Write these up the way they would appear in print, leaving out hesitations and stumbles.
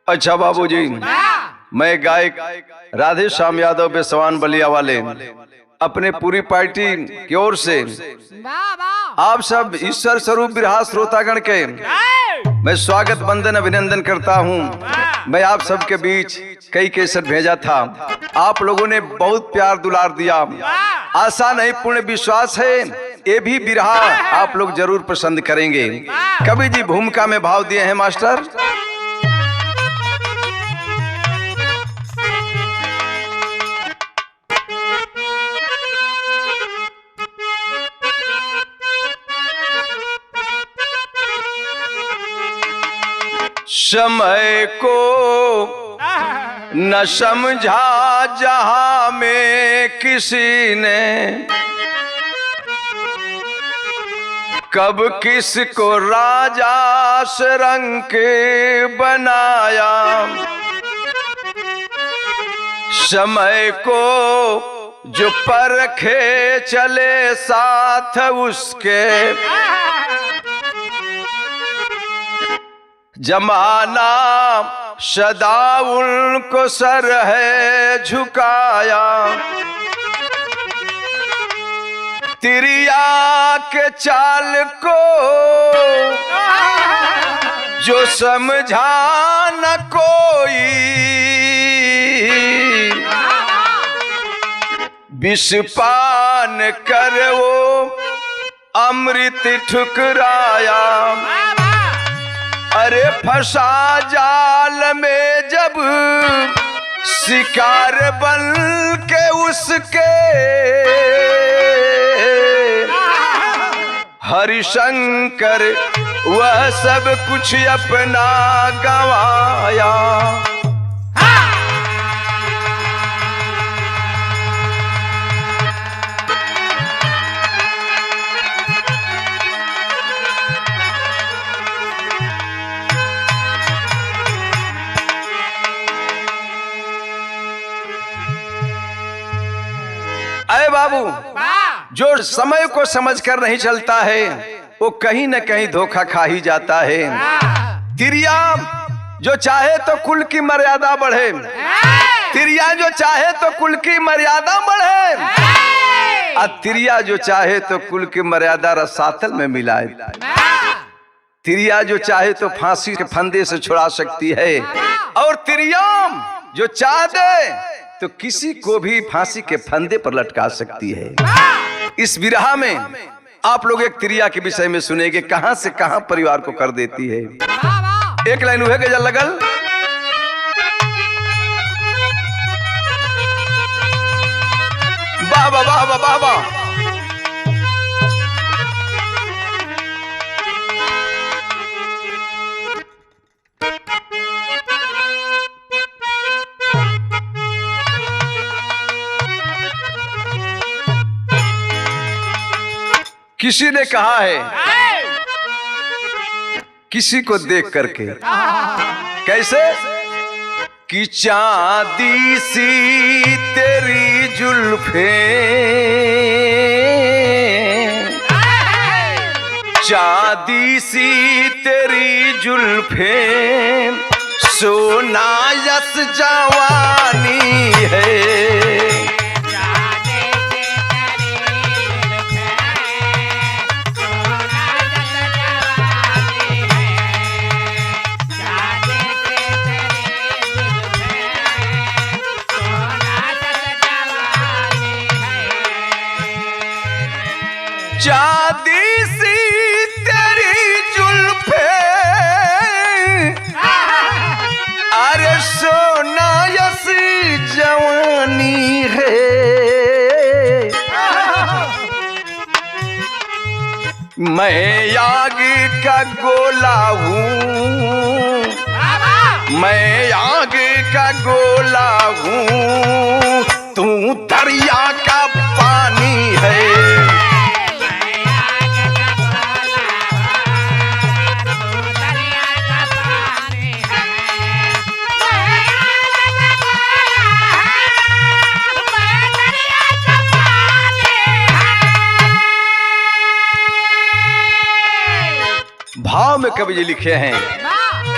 अच्छा बाबूजी, मैं गायक राधे श्याम यादव बेसवान बलिया वाले अपने पूरी पार्टी की ओर से आप सब ईश्वर स्वरूप बिरहा श्रोतागण के मैं स्वागत वंदन अभिनंदन करता हूं। मैं आप सबके बीच कई केसर भेजा था, आप लोगों ने बहुत प्यार दुलार दिया। आशा नहीं पूर्ण विश्वास है ये भी बिरहा आप लोग जरूर पसंद करेंगे। कवि जी भूमिका में भाव दिए हैं मास्टर। समय को न समझा जहां में किसी ने, कब किसको राजा से रंग के बनाया। समय को जो परखे चले साथ उसके, जमाना सदा उनको सर है झुकाया। तिरिया के चाल को जो समझा न कोई, विष पान कर वो अमृत ठुकराया। अरे फंसा जाल में जब शिकार बन के उसके, हरिशंकर वह सब कुछ अपना गवाया। अरे बाबू, जो समय को समझकर नहीं चलता है वो कहीं न कहीं धोखा खा ही जाता है। तिरिया जो चाहे तो कुल की मर्यादा बढ़े, तिरिया जो चाहे तो कुल की मर्यादा बढ़े, और तिरिया जो चाहे तो कुल की मर्यादा रसातल में मिलाए। तिरिया जो चाहे तो फांसी के फंदे से छुड़ा सकती है, और तिरिया जो चाह दे तो किसी को भी फांसी के फंदे पर लटका सकती है। इस बिरहा में आप लोग एक तिरिया के विषय में सुनेंगे, कहां से कहां परिवार को कर देती है। एक लाइन उहे गजल लगल, वाह वाह वाह वाह वाह वाह। किसी ने कहा है किसी को देख करके, कैसे कि चांदी सी तेरी जुल्फे, चांदी सी तेरी जुल्फे, सोना यस जवानी है। चांदी सी तेरी जुल्फे, अरे सोना यसी जवानी है। मैं आग का गोला हूँ, मैं आग का गोला हूँ, तू दरिया का पानी है। भाव में कवि जी लिखे हैं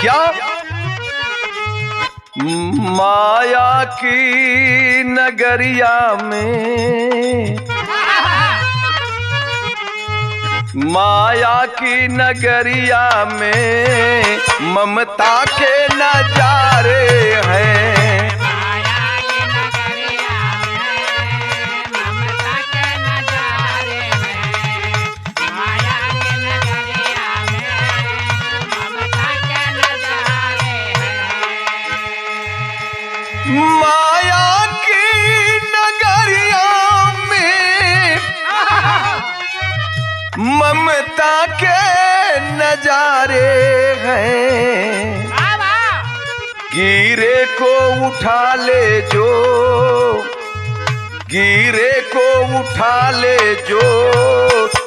क्या, माया की नगरिया में, माया की नगरिया में ममता के नजारे हैं। माया की नगरिया में ममता के नजारे हैं। गिरे को उठा ले जो, गिरे को उठा ले जो,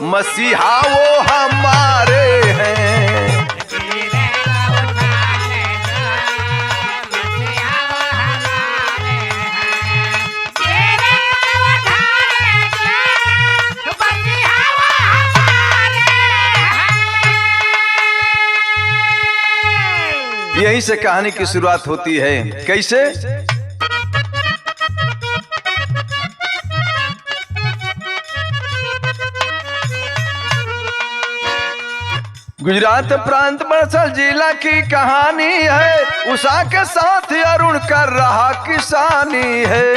मसीहा वो हमारे हैं। यहीं से कहानी की शुरुआत होती है। कैसे? गुजरात प्रांत बड़सर जिला की कहानी है। उषा के साथ अरुण कर रहा किसानी है।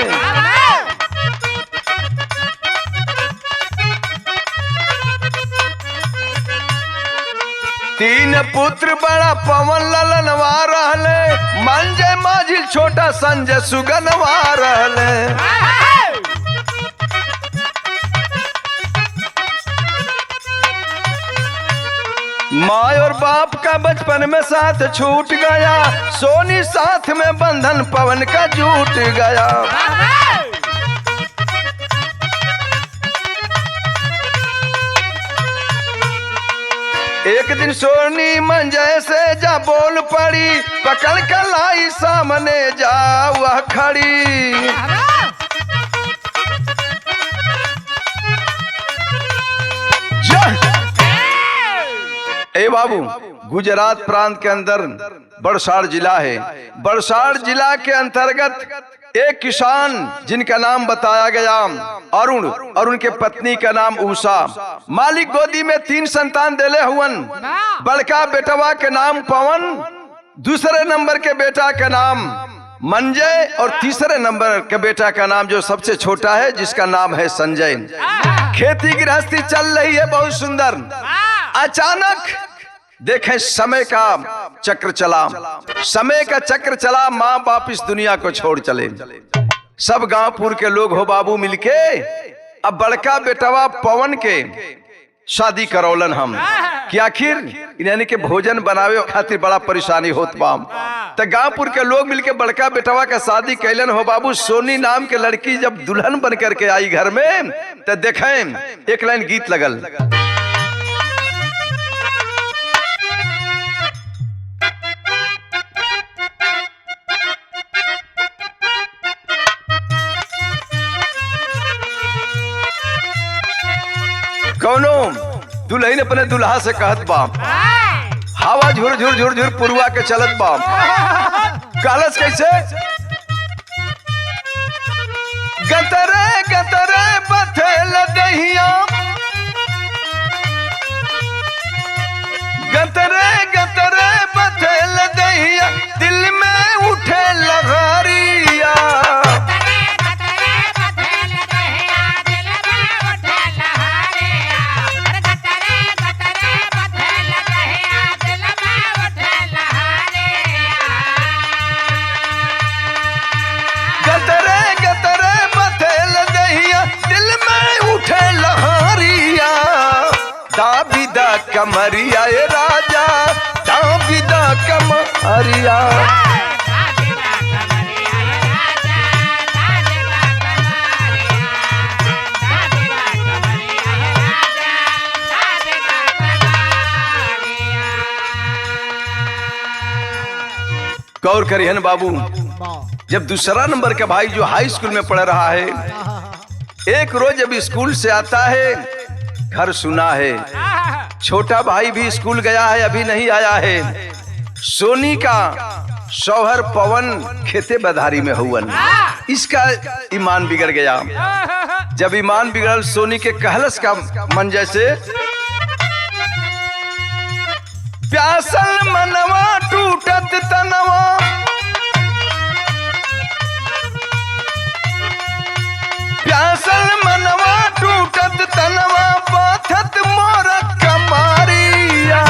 तीन पुत्र बड़ा पवन ललनवा रहले, मंजय माझिल छोटा संजय सुगनवा रहले। माँ और बाप का बचपन में साथ छूट गया, सोनी साथ में बंधन पवन का जुट गया। एक दिन सोनी मंजय से जा बोल पड़ी, पकड़ कर लाई सामने जा वह खड़ी। ए बाबू, गुजरात प्रांत के अंदर बड़साड़ जिला है। बड़साड़ जिला के अंतर्गत एक किसान जिनका नाम बताया गया अरुण और उनके पत्नी का नाम उषा। मालिक गोदी में 3 संतान देले हुवन। बड़का बेटवा के नाम पवन, दूसरे नंबर के बेटा का नाम मंजय और तीसरे नंबर के बेटा का नाम जो सबसे छोटा है जिसका नाम है संजय। खेती गृहस्थी चल रही है बहुत सुंदर। अचानक देखें समय का चक्र चला, समय का चक्र चला। माँ बाप इस दुनिया को छोड़ चले। सब गांवपुर के लोग हो बाबू मिलके अब बड़का बेटवा पवन के शादी करौलन हम कि आखिर यानी के भोजन बनावे खातिर बड़ा परेशानी होत बा। तो गांवपुर के लोग मिलके बड़का बेटवा का शादी कैलन हो बाबू। सोनी नाम के लड़की जब दुल्हन बन करके आई घर में तो देखें एक लाइन गीत लगल। कौनो दुल्हन अपने दुल्हा से कहत बा, हवा झुर झुर झुर झुर पुरवा के चलत बा। कहलस कैसे? गतरे गतरे बथेल दहिया, गतरे गतरे बथेल दहिया, दिल में उठे लहरिया। दाबिदा कमरिया ए राजा, दाबिदा कमरिया। गौर करिए बाबू, जब दूसरा नंबर का भाई जो हाई स्कूल में पढ़ रहा है, एक रोज जब स्कूल से आता है घर सुना है। छोटा भाई भी स्कूल गया है, अभी नहीं आया है। सोनी का शौहर पवन खेते बधारी में हुवन। इसका ईमान बिगड़ गया। जब ईमान बिगड़ल सोनी के कहलस का मन जैसे प्यासल मनवा टूटत तनवा, प्यासल मनवा टूटत तनवा बाथत मोर कमारिया।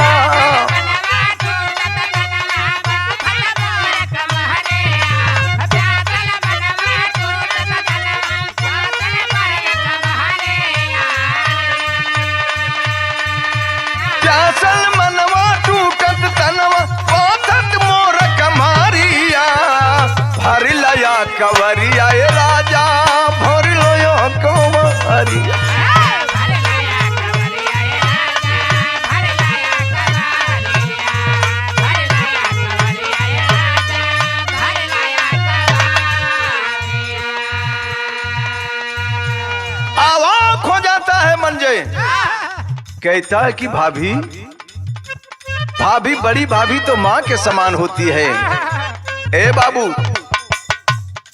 प्यासल मनवा टूटत तनवा बाथत मोर कमारिया। भर लया कवरिया ए राजा भर लया कवरिया। आवाज हो जाता है मंजे। कहता है कि भाभी भाभी बड़ी भाभी तो माँ के समान होती है। ए बाबू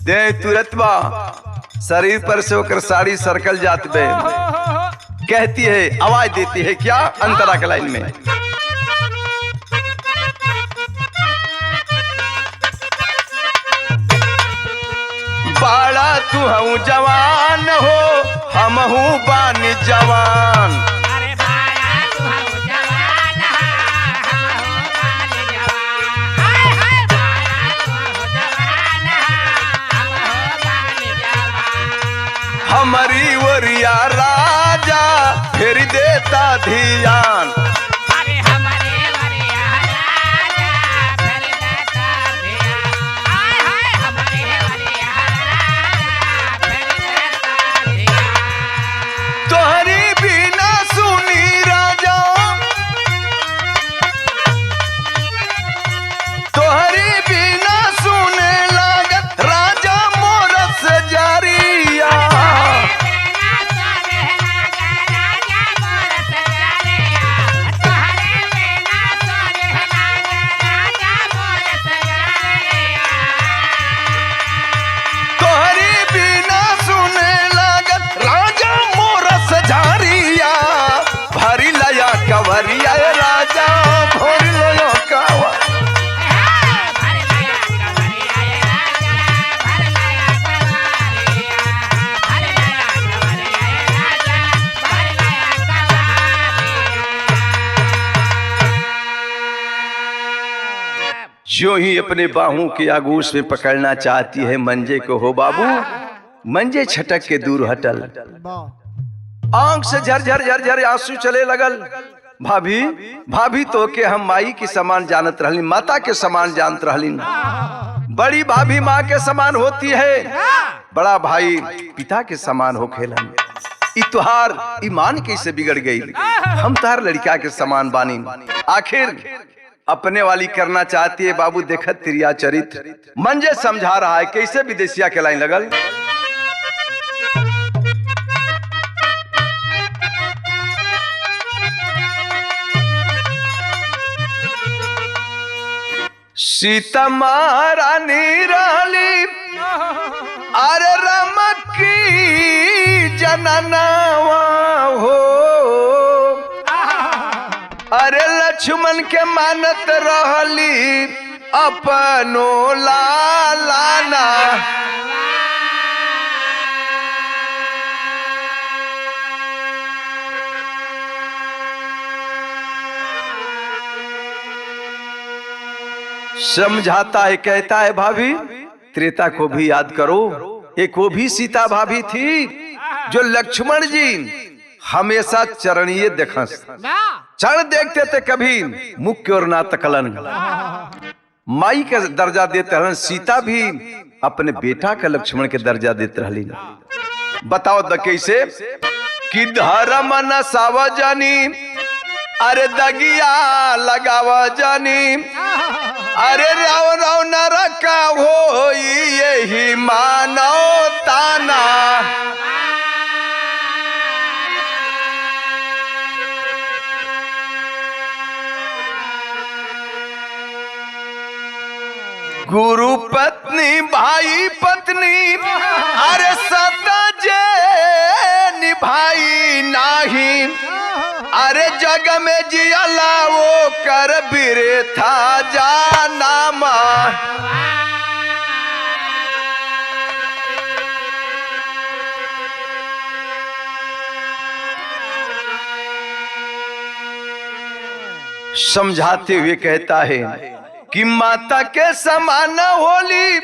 दे तुरंत बा शरीर पर से होकर साड़ी सर्कल जात बे। कहती है आवाज देती है क्या अंतरा के लाइन में बाड़ा तू हूँ जवान हो हम हूँ बानी जवान। हमारी वरिया राजा फिर देता ध्यान। अरे हमारे वरिया राजा फिर देता ध्यान। हाय हाय हमारे वरिया राजा फिर देता ध्यान। तोहरी बिना सुनी राजा, तोहरी बिना सुने लागत राजा मोरस जारिया। कवरिया राजा भोर लो कावा। जो ही अपने बाहों के आगूश में पकड़ना चाहती है मंजे को हो बाबू, मंजे छटक के दूर हटल। आंख से झरझर झरझर आंसू चले लगल। भाभी भाभी तो के हम माई के समान जानत रहली, माता के समान जानत रहली। बड़ी भाभी माँ के समान होती है, बड़ा भाई पिता के समान हो खेलन। तुहार ईमान कैसे बिगड़ गई? हम तार लड़का के समान बानी। आखिर अपने वाली करना चाहती है बाबू। देखत तिरिया चरित मंजे समझा रहा है कैसे विदेशिया के लाइन लगल। सीता महारानी रहली अरे रमकी जननावा हो। अरे लक्ष्मण के मानत रहली अपनो लालाना। समझाता है कहता है भाभी त्रेता को भी याद करो। एक वो भी सीता भाभी थी जो लक्ष्मण जी हमेशा चरणीय देखस, चरण देखते थे कभी मुख की ओर ना तकलन। माई का दर्जा देते रहन। सीता भी अपने बेटा का लक्ष्मण के दर्जा देते रहली। बताओ द कैसे कि धर्म न सावजानी अरे दगिया लगावा जानी। अरे राव राव न रखा हो यही मानो ताना। जग में जियला वो कर बिरे था जाना मां। समझाते हुए कहता है कि माता के समान होली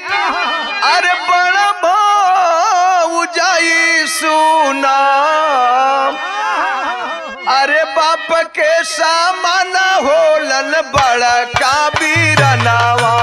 अरे बड़ा भाऊ जाई सुना, अरे बाप के समान होलन बड़ा काबीर नावा।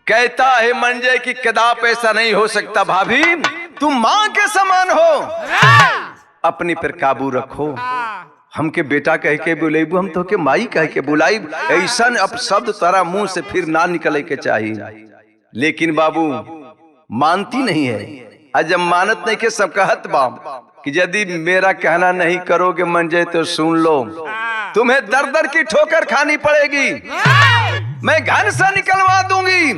कहता है मंजय कि कदाप ऐसा नहीं हो सकता भाभी, तुम मां के समान हो, अपने पर काबू रखो। हमके बेटा कह के बुलाइबू, हम तो के माई कह के बुलाई, ऐसा अब शब्द तारा मुंह से फिर ना निकले के चाहिए। लेकिन बाबू मानती नहीं है। आज जब मानत नहीं के सब कहत बाम कि यदि मेरा कहना नहीं करोगे मंजय तो सुन लो, तुम्हें दर दर की ठोकर खानी पड़ेगी, मैं घर से निकलवा दूंगी।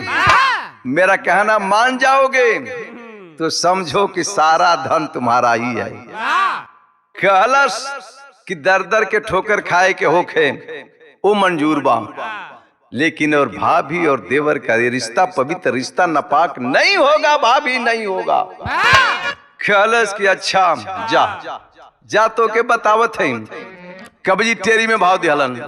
मेरा कहना मान जाओगे तो समझो कि सारा धन तुम्हारा ही है। कहलस कि दर दर के ठोकर खाए के होखे वो मंजूर बा, लेकिन और भाभी और देवर का ये रिश्ता पवित्र रिश्ता नापाक नहीं होगा, भाभी नहीं होगा। कहलस कि अच्छा जा जा तो के बतावत है। कबजी टेरी में भाव दिहलन।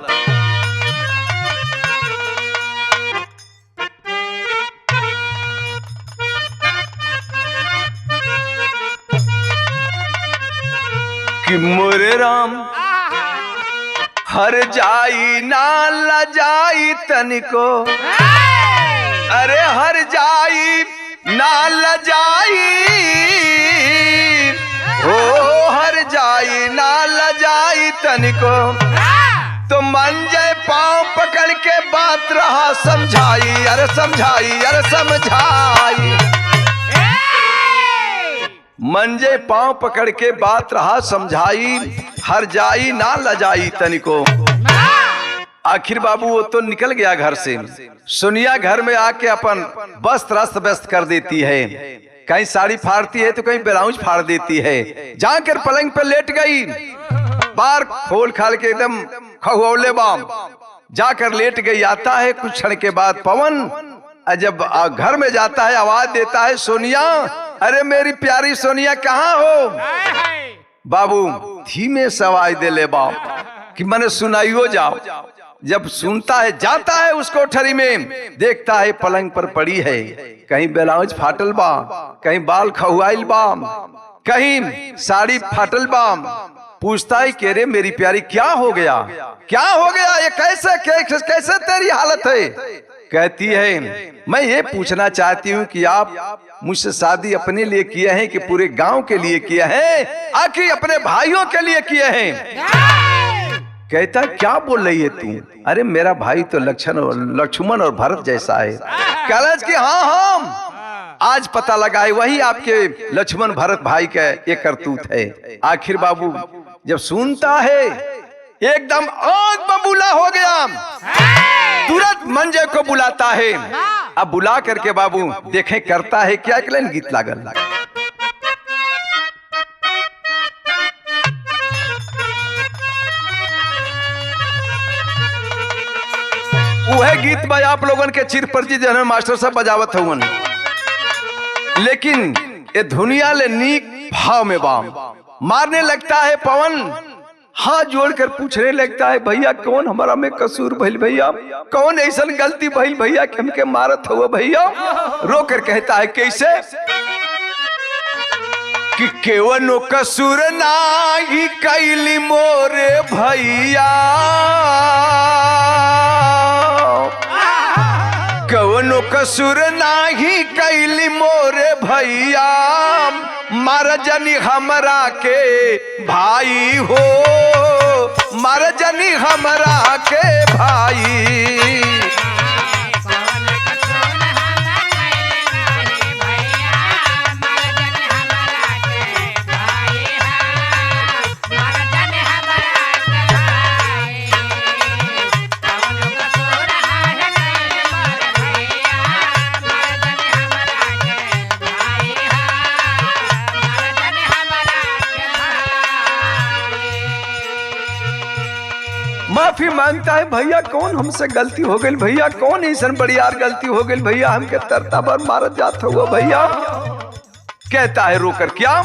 कि मोरे राम हर जाई ना लजाई तनिको, अरे हर जाई ना लजाई हो, हर जाई ना लजाई तनिको। तो मंजय पांव पकड़ के बात रहा समझाई, अरे समझाई, अरे समझाई। मंजय पांव पकड़ के बात रहा समझाई, हर जाई ना लजाई तनिको। आखिर बाबू वो तो निकल गया घर से। सोनिया घर में आके अपन वस्त्र अस्त व्यस्त कर देती है, कहीं साड़ी फाड़ती है तो कहीं ब्लाउज फाड़ देती है। जाकर पलंग पे लेट गई, बार खोल खाल के एकदम खगोले बाम जाकर लेट गई। आता है कुछ क्षण के बाद पवन, जब घर में जाता है आवाज देता है सोनिया, अरे मेरी प्यारी सोनिया कहाँ हो? बाबू धीमे से आवाज दे ले बाप कि मैंने सुनाइयो जाओ। जब सुनता है जाता है उस कोठरी में, देखता है पलंग पर पड़ी है, कहीं ब्लाउज फाटल बा, कहीं बाल खहुआइल बा, कहीं साड़ी फाटल बा। पूछता है कि रे मेरी प्यारी क्या हो गया, क्या हो गया, ये कैसे तेरी हालत है? कहती है मैं ये पूछना चाहती हूँ कि आप मुझसे शादी अपने लिए किए हैं कि पूरे गांव के लिए किए हैं, आखिर अपने भाइयों के लिए किए हैं? कहता क्या बोल रही है तू? अरे मेरा भाई तो लक्ष्मण और भरत जैसा है। कहलस कि हाँ हाँ आज पता लगा है वही आपके लक्ष्मण भरत भाई का ये करतूत है। आखिर बाबू जब सुनता है एकदम आग बबूला हो गया, तुरंत मंजय को बुलाता है। अब बुला करके बाबू देखें करता है क्या, गीत लागल। वह गीत भाई आप लोगन के चिर परिचित जनरल मास्टर साहब बजावत हुवन, लेकिन ये दुनिया ले नीक भाव में बाम मारने लगता है पवन। हाथ जोड़कर पूछने लगता है भैया कौन हमारा में कसूर भइल भैया, कौन ऐसा गलती भइल भैया कि हमके मारत हुआ भैया? रो कर कहता है कैसे कि केवनो कसूर नाही कैली मोरे भैया, कवनो कसूर नाही कैली मोरे भैया। मर जनी हमरा के भाई हो, मर जनी हमरा के भाई। माफी मांगता है भैया, कौन हमसे गलती हो गई भैया, कौन ऐसा बड़ियार गलती हो गई भैया, हमके तरता भर मारत जात हुआ भैया। कहता है रोकर क्या,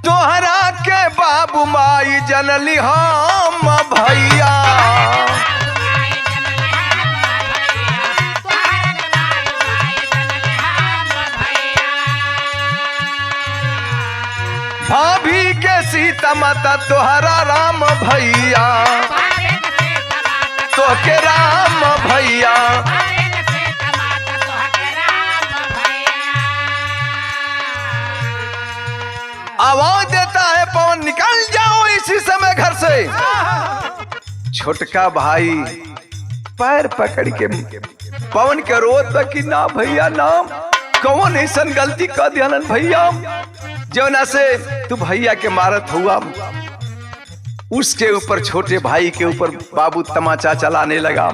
तोहरा के बाबू माई जनली हम भैया, भाभी के सीता माता तोहरा राम भैया, तो के राम भैया। आवाज देता है पवन निकल जाओ इसी समय घर से। छोटका भाई पैर पकड़ के पवन के रोता कि ना भैया ना, कौन ऐसा गलती कर दिया भैया जौना से तू भैया के मारत हुआ। उसके ऊपर छोटे भाई के ऊपर बाबू तमाचा चलाने लगा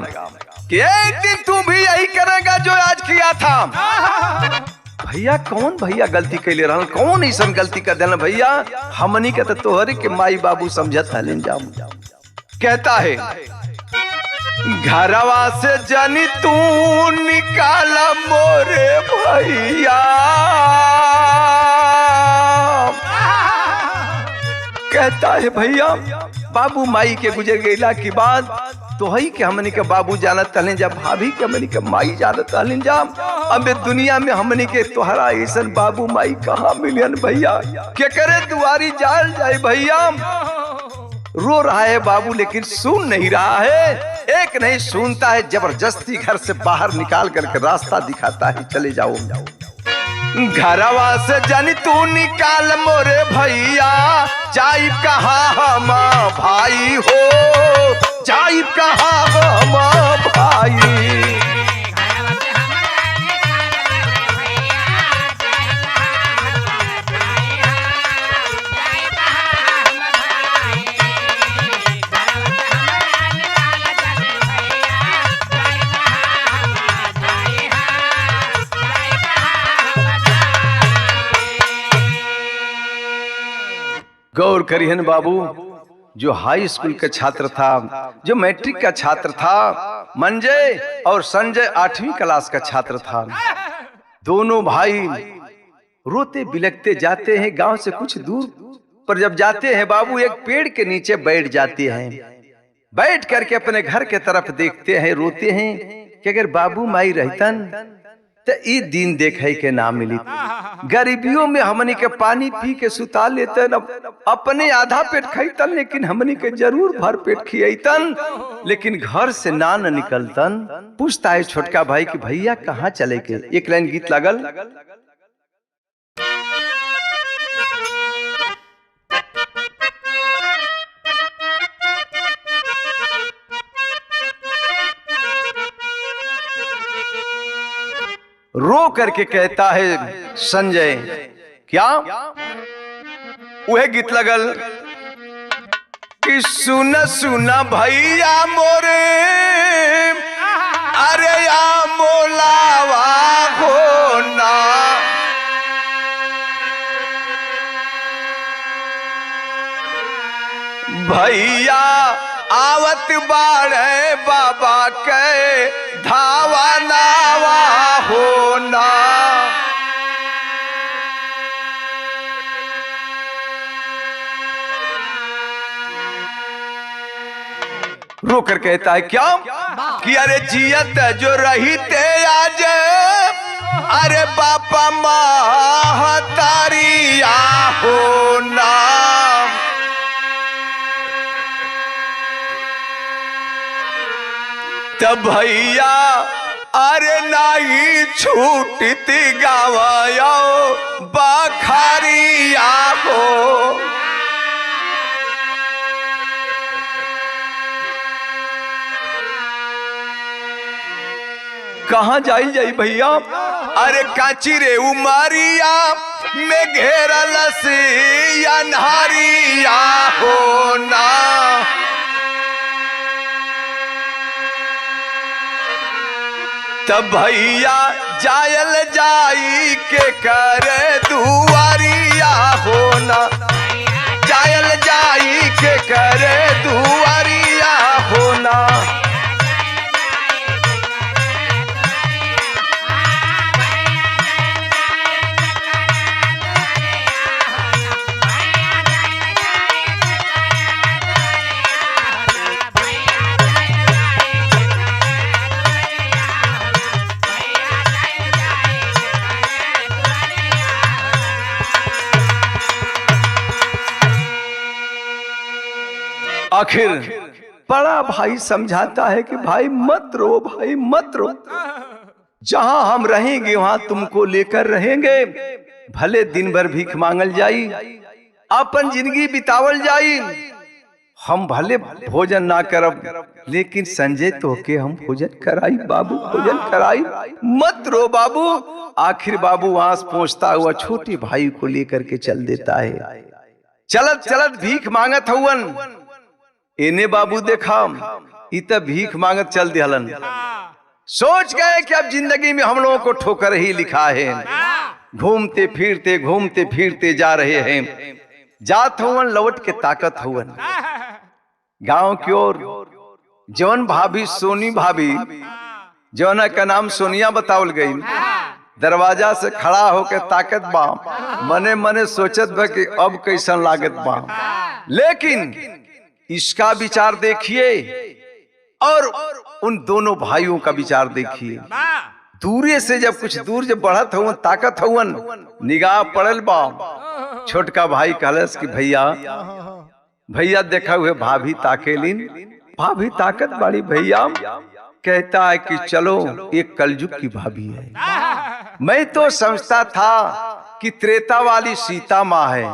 कि एक दिन तू भी यही करेगा जो आज किया था। भैया कौन भैया गलती कैले रहा, कौन ऐसा गलती कर देना भैया, हमनी के तो तोहरे के माई बाबू समझत हलिन जाम। कहता है घरवा से जनी तू निकाला मोरे भैया, कहता है भैया बाबू माई के गुजर गईला के बाद तो ही के हमनी के बाबू जानत हलिन जा, भाभी के हमनी के माई जानत हलिन जा। अब दुनिया में हमनी के तोहरा ऐसा बाबू माई कहाँ मिलियन भैया, के करे दुआरी जाल जाए भैया। रो रहा है बाबू लेकिन सुन नहीं रहा है, एक नहीं सुनता है, जबरदस्ती घर से बाहर निकाल करके रास्ता दिखाता है, चले जाओ। घरवा से जनी तू निकाल मोरे भैया, जाइब कहा हम भाई हो, जाइब कहा हम भाई। गौर करिहन बाबू, जो हाई स्कूल का छात्र था, जो मैट्रिक का छात्र था, मंजय और संजय 8वीं क्लास का छात्र था। दोनों भाई रोते बिलखते जाते हैं गांव से कुछ दूर पर। जब जाते हैं बाबू एक पेड़ के नीचे बैठ जाते हैं, बैठ करके अपने घर के तरफ देखते हैं, रोते हैं कि अगर बाबू माई रहतन तो ई दिन देखे के ना मिली। गरीबियों में हमनी के पानी पी के सुता लेते न, अपने आधा पेट खैतन लेकिन हमनी के जरूर भर पेट खियतन, लेकिन घर से ना न निकलतन। पूछता है छोटका भाई कि भैया कहाँ चले के। एक लाइन गीत लगल, रो करके कहता है संजय क्या, वह गीत लगल कि सुन सुन भैया मोरे, अरे या मोलावा हो ना, भैया आवत बाड़े बाबा के धावा नावा होना। रो कर कहता है क्या कि अरे जियत जो रहीते आज, अरे बापा महतारिया होना। तब भैया अरे नाही छूटती गावायो बखारिया हो। कहाँ जाई जाई भैया, अरे काची रे उमारिया में घेरल सी अन्हारिया हो ना। तब भैया जायल जाई के करे दुआरिया हो ना, जायल जाई के करे दुआरिया हो ना। आखिर बड़ा भाई समझाता है कि भाई मत रो, भाई मत रो, जहां हम रहेंगे वहां तुमको लेकर रहेंगे। भले दिन भर भीख मांगल जाई, अपन जिंदगी बितावल जाई, हम भले भोजन ना करब, लेकिन संजय तो के हम भोजन कराई बाबू, भोजन कराई, मत रो बाबू। आखिर बाबू वहां पहुंचता हुआ छोटे भाई को लेकर के चल देता है। चलत चलत भीख मांगत हुवन, इने बाबू देखा इत भीख मांगत चल दिहलन। सोच गए कि अब जिंदगी में हम लोगों को ठोकर ही लिखा है। घूमते फिरते जा रहे हैं, जात हुवन लौट के ताकत हुवन गांव की ओर। जौन भाभी सोनी भाभी, जौना का नाम सोनिया बतावल गई, दरवाजा से खड़ा होकर ताकत बा, मने मने सोचत बा कि अब कैसन लागत बा। लेकिन इसका विचार देखिए और उन दोनों भाइयों का विचार देखिए। दूरे से जब कुछ दूर जब बढ़त हुवन, ताकत हुवन, निगाह पड़ल बा। छोटका भाई कहलस कि भैया भैया देखा हुए भाभी ताकेलिन, भाभी ताकत बाड़ी भैया। कहता है कि चलो एक कलयुग की भाभी है। मैं तो समझता था कि त्रेता वाली सीता माँ है,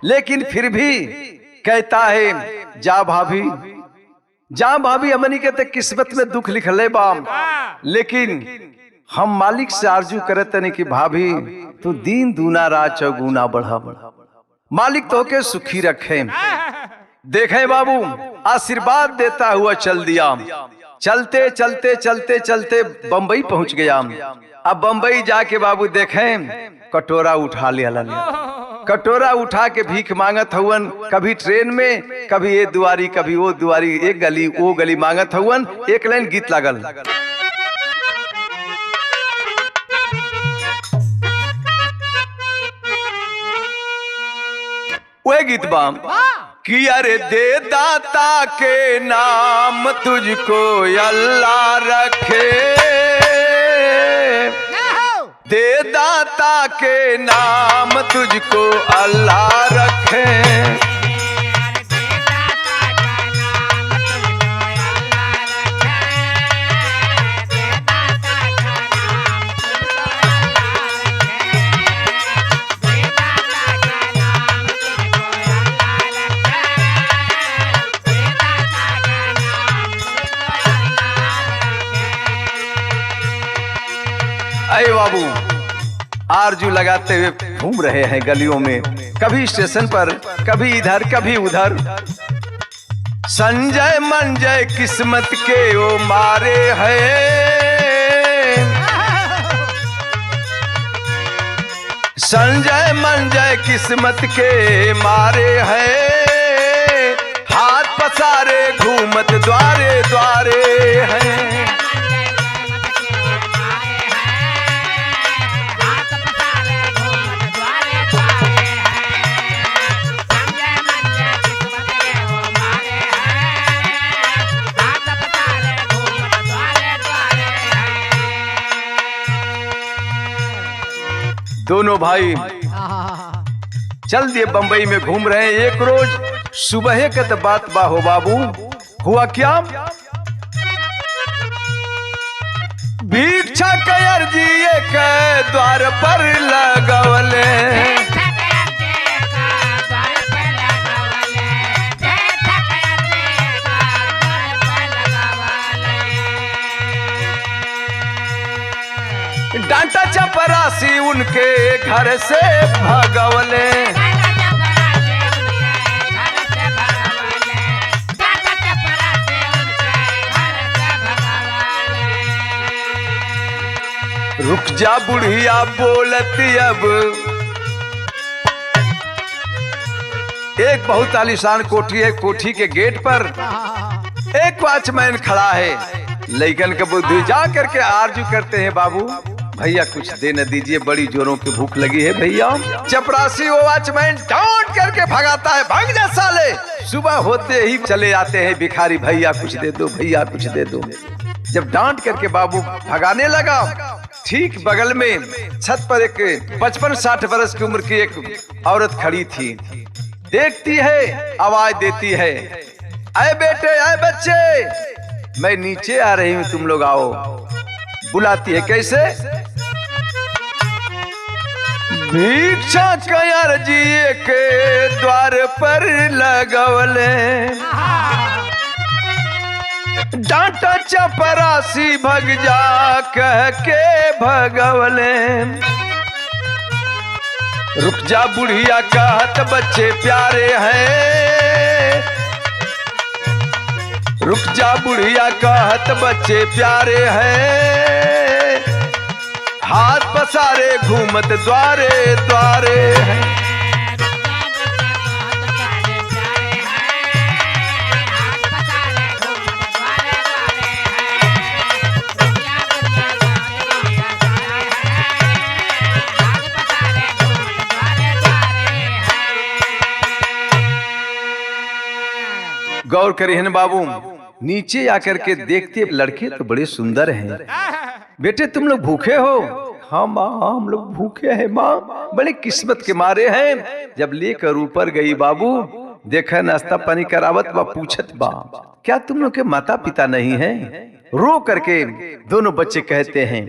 लेकिन फिर भी कहता है जा भाभी, जा भाभी, हमनी के ते किस्मत में दुख लिखले बाम, लेकिन हम मालिक से आरजू करत नहीं कि भाभी तू दिन दूना रात चौगुना बढ़ा, मालिक तो के सुखी रखे। देखे बाबू आशीर्वाद देता हुआ चल दिया। चलते चलते चलते चलते बंबई पहुंच गया। अब बंबई जाके बाबू देखें कटोरा उठा लिया, कटोरा उठा के भीख मांगत हुवन। कभी ट्रेन में, कभी ये दुआरी कभी वो दुआरी, एक गली वो गली मांगत हुवन। एक लाइन गीत लागल, वह गीत बाम कि अरे दे दाता के नाम तुझको अल्लाह रखे, दे दाता के नाम तुझको अल्लाह रखे। अरे बाबू आरजू लगाते हुए घूम रहे हैं गलियों में, कभी स्टेशन पर, कभी इधर कभी उधर। संजय मंजय किस्मत के वो मारे हैं, संजय मंजय किस्मत के मारे हैं। हाथ पसारे घूमत द्वारे द्वारे हैं। दोनों भाई चल दिए बंबई में घूम रहे हैं। एक रोज सुबह के तो बात बा हो बाबू, हुआ क्या? भीख भिक्षा के अर्जी एक द्वार पर लगवले डांटा चपरासी उनके घर से भगवले रुक जा बुढ़िया बोलती अब। एक बहुत आलीशान कोठी है, कोठी के गेट पर एक वॉचमैन खड़ा है। लइकन के बुद्धि जा करके आरजू करते हैं, बाबू भैया कुछ दे न दीजिए, बड़ी जोरों की भूख लगी है भैया। चपरासी वो वॉचमैन डांट करके भगाता है, भाग जा साले। सुबह होते ही चले आते हैं भिखारी, भैया कुछ दे दो, भैया कुछ दे दो। जब डांट करके बाबू भगाने लगा, ठीक बगल में छत पर एक 55-60 वर्ष की उम्र की एक औरत खड़ी थी। देखती है, आवाज देती है, अरे बेटे, अरे बच्चे, मैं नीचे आ रही हूँ, तुम लोग आओ। बुलाती है, कैसे? भिक्षा कयार जी के द्वार पर लगवले डांटा चपरासी भग जा कह के भगवले। रुक जा बुढ़िया कहत बच्चे प्यारे हैं, रुक जा बुढ़िया कहत बच्चे प्यारे हैं, हाथ पसारे घूमत द्वारे द्वारे हैं। गौर करिए बाबू, नीचे आकर के देखते लड़के तो बड़े सुंदर हैं। बेटे तुम लोग भूखे हो? हाँ माँ, हम लोग भूखे हैं माँ, बड़े किस्मत के मारे हैं। जब लेकर ऊपर गई बाबू, देखा नाश्ता पानी करावत बा, पूछत बा क्या तुम लोग के माता पिता नहीं हैं? रो करके दोनों बच्चे कहते हैं,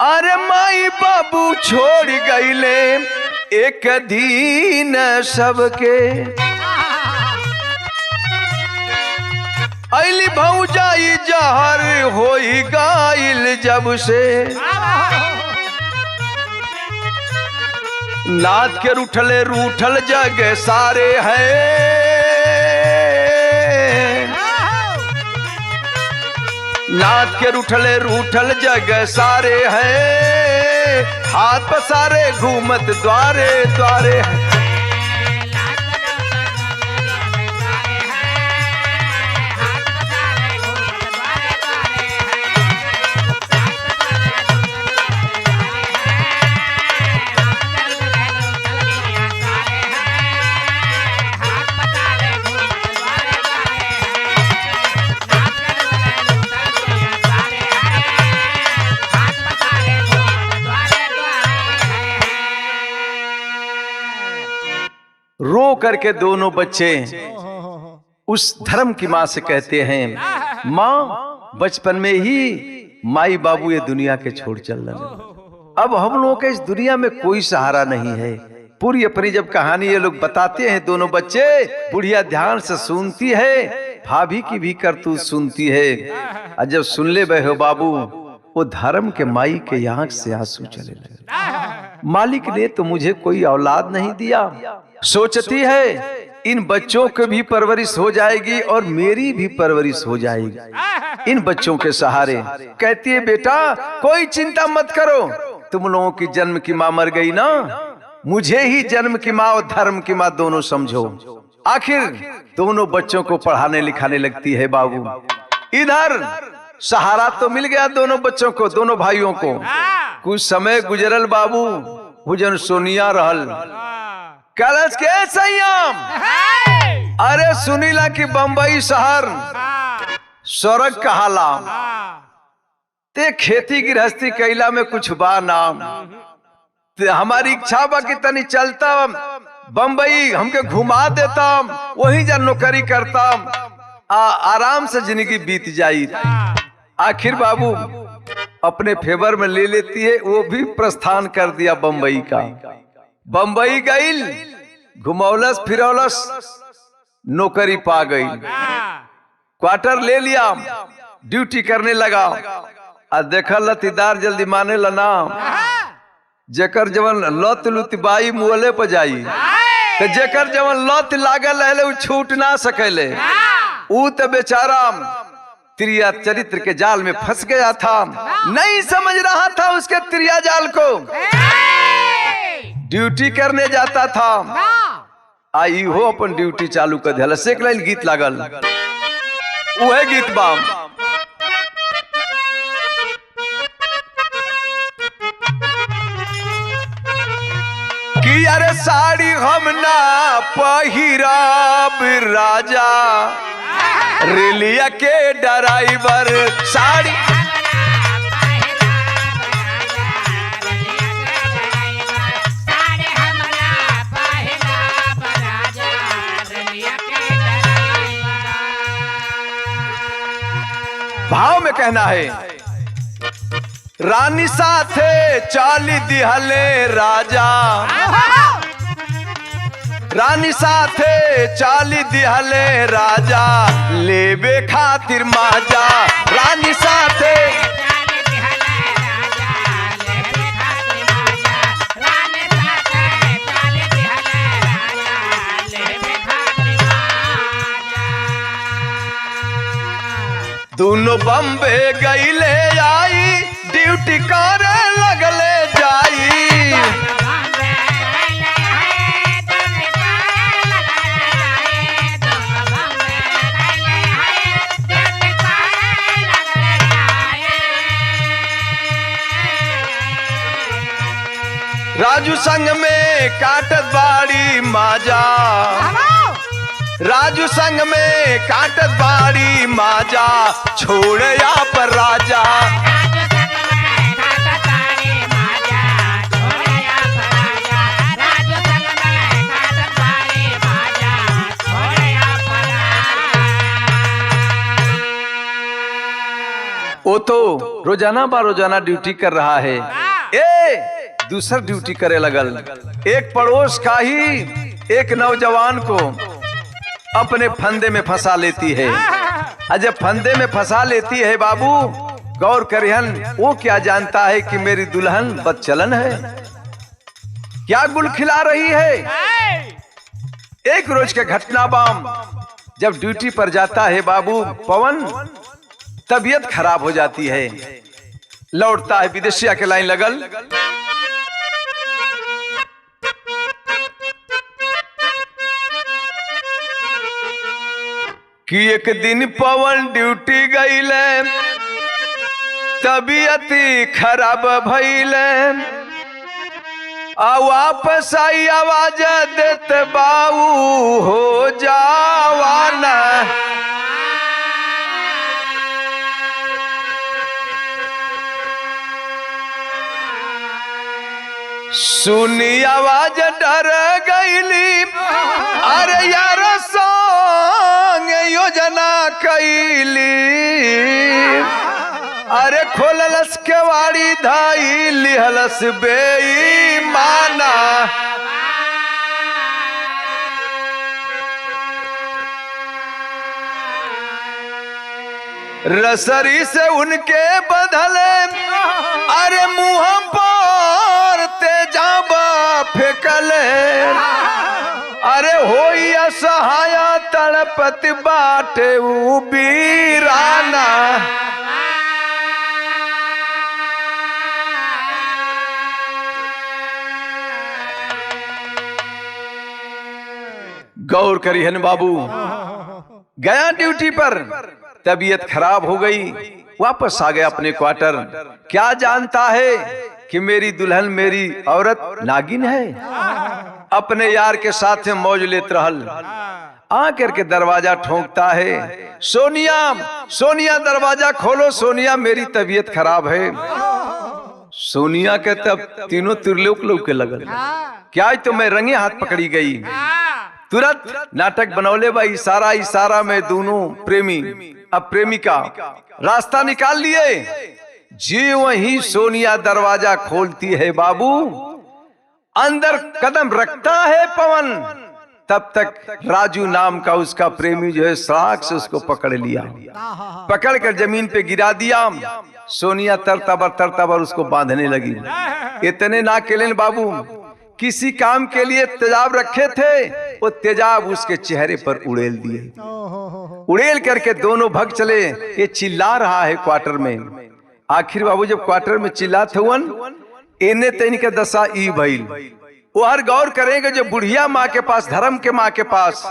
अरे माई बाबू छोड़ गईले एक दीन सबके, अली भौजाई जहर होई गाइल जब से, नाथ के रूठले रूठल जग सारे हैं, नाथ के रूठले रूठल जग सारे हैं, हाथ पसारे घूमत द्वारे द्वारे हैं। रो करके दोनों बच्चे उस धर्म की माँ से कहते हैं, माँ बचपन में ही माई बाबू ये दुनिया के छोड़ चल रहे, अब हम लोगों के इस दुनिया में कोई सहारा नहीं है। पूरी अपनी जब कहानी ये लोग बताते हैं दोनों बच्चे, बुढ़िया ध्यान से सुनती है, भाभी की भी करतूत सुनती है। और जब सुन ले बहे हो बाबू, वो धर्म के माई के आंख से आंसू चले लगे। मालिक ने तो मुझे कोई औलाद नहीं दिया, सोचती है इन बच्चों की भी परवरिश हो जाएगी और मेरी भी परवरिश हो जाएगी इन बच्चों के सहारे। कहती है बेटा कोई चिंता मत करो, तुम लोगों की जन्म की माँ मर गई ना, मुझे ही जन्म की माँ और धर्म की माँ दोनों समझो। आखिर दोनों बच्चों को पढ़ाने लिखाने लगती है बाबू। इधर सहारा तो मिल गया दोनों बच्चों को, दोनों भाइयों को। कुछ समय गुजरल बाबू, भुजन सोनिया रहल कलश के संयम, अरे सुनीला की बंबई शहर स्वर्ग कहाला, ते खेती गृहस्थी कैला में कुछ बा नाम, ते हमारी इच्छा बा कि तनी चलता बंबई हमके घुमा देता, वही जा नौकरी करता, आराम से जिंदगी बीत जाई। आखिर बाबू अपने फेवर में ले लेती है। वो भी प्रस्थान कर दिया बंबई का। बंबई गई, घुमौलस फिरौलस, नौकरी पा गई, क्वार्टर ले लिया, ड्यूटी करने लगा। और देखा लतीदार जल्दी माने लना, जेकर जवन लत लुतबाई मुहले पर जाई, तो जेकर जवन लत लागल है उ छूट ना सकेले। ऊ तो बेचारा त्रिया चरित्र के जाल में फंस गया था, नहीं समझ रहा था उसके त्रिया जाल को। ड्यूटी करने जाता था, आई हो अपन ड्यूटी चालू कर दिया। एक लाइन गीत लागल, वह गीत बाम कि अरे साड़ी हम ना पहिराब राजा, रेलिया के ड्राइवर साड़ी भाव में कहना है, रानी साथे चाली दिहले राजा, रानी साथे चाली दिहले राजा, लेबे खातिर माजा। रानी साथे दोनों बम्बे गईले आई, ड्यूटी करे लगले जाई। राजू संग में काटत बाड़ी माजा, राजू संग में काटत बाड़ी माजा, छोड़े या पर राजा। वो तो रोजाना रोजाना ड्यूटी कर रहा है, दूसरा ड्यूटी करे लगल। एक पड़ोस का ही एक नौजवान को अपने फंदे में फंसा लेती है। जब फंदे में फंसा लेती है बाबू, गौर करिहन, वो क्या जानता है कि मेरी दुल्हन बदचलन है, क्या गुल खिला रही है। एक रोज के घटना बाम, जब ड्यूटी पर जाता है बाबू पवन, तबीयत खराब हो जाती है, लौटता है, विदेशिया के लाइन लगल। कि एक दिन पवन ड्यूटी गईले, तबीयत खराब भइले, आ वापस आई आवाज देत बाऊ हो जावाना। सुनी आवाज डर गईली, अरे यार संग योजना कैली, अरे खोललस केवाड़ी धाई लिहलस बेईमाना। रसरी से उनके बदले, अरे मुंह पर तेजाबा फेंकले, अरे होई असहाया तड़पत बाटे ऊ बीराना। गौर करिहन बाबू, गया ड्यूटी पर, तबीयत खराब हो गई, वापस आ गया अपने क्वार्टर। क्या जानता है कि मेरी दुल्हन, मेरी औरत नागिन है। अपने यार के साथ मौज लेत रहल, आकर के दरवाजा ठोंकता है, सोनिया सोनिया दरवाजा खोलो, सोनिया मेरी तबीयत खराब है। सोनिया के तब तीनों त्रिलोक लौके लगल, क्या तो मैं रंगे हाथ पकड़ी गई। तुरंत नाटक बनौले बा, इशारा इशारा में दोनों प्रेमी अब प्रेमिका रास्ता निकाल लिए। जी वही सोनिया दरवाजा खोलती है बाबू, अंदर कदम रखता है पवन, तब तक राजू नाम का उसका प्रेमी जो है सड़क से उसको पकड़ लिया, पकड़ कर जमीन पे गिरा दिया। सोनिया तरतबर उसको बांधने लगी। इतने ना केलेन बाबू, किसी काम के लिए तेजाब रखे थे, वो तेजाब उसके चेहरे पर उड़ेल दिए। उड़ेल करके दोनों भग चले। ये चिल्ला रहा है क्वार्टर में। आखिर बाबू जब क्वार्टर में चिल्लात हुवन, इन्हें तेन के दशा ई भइल। वो हर गौर करेंगे जो बुढ़िया माँ के पास, धर्म के माँ के पास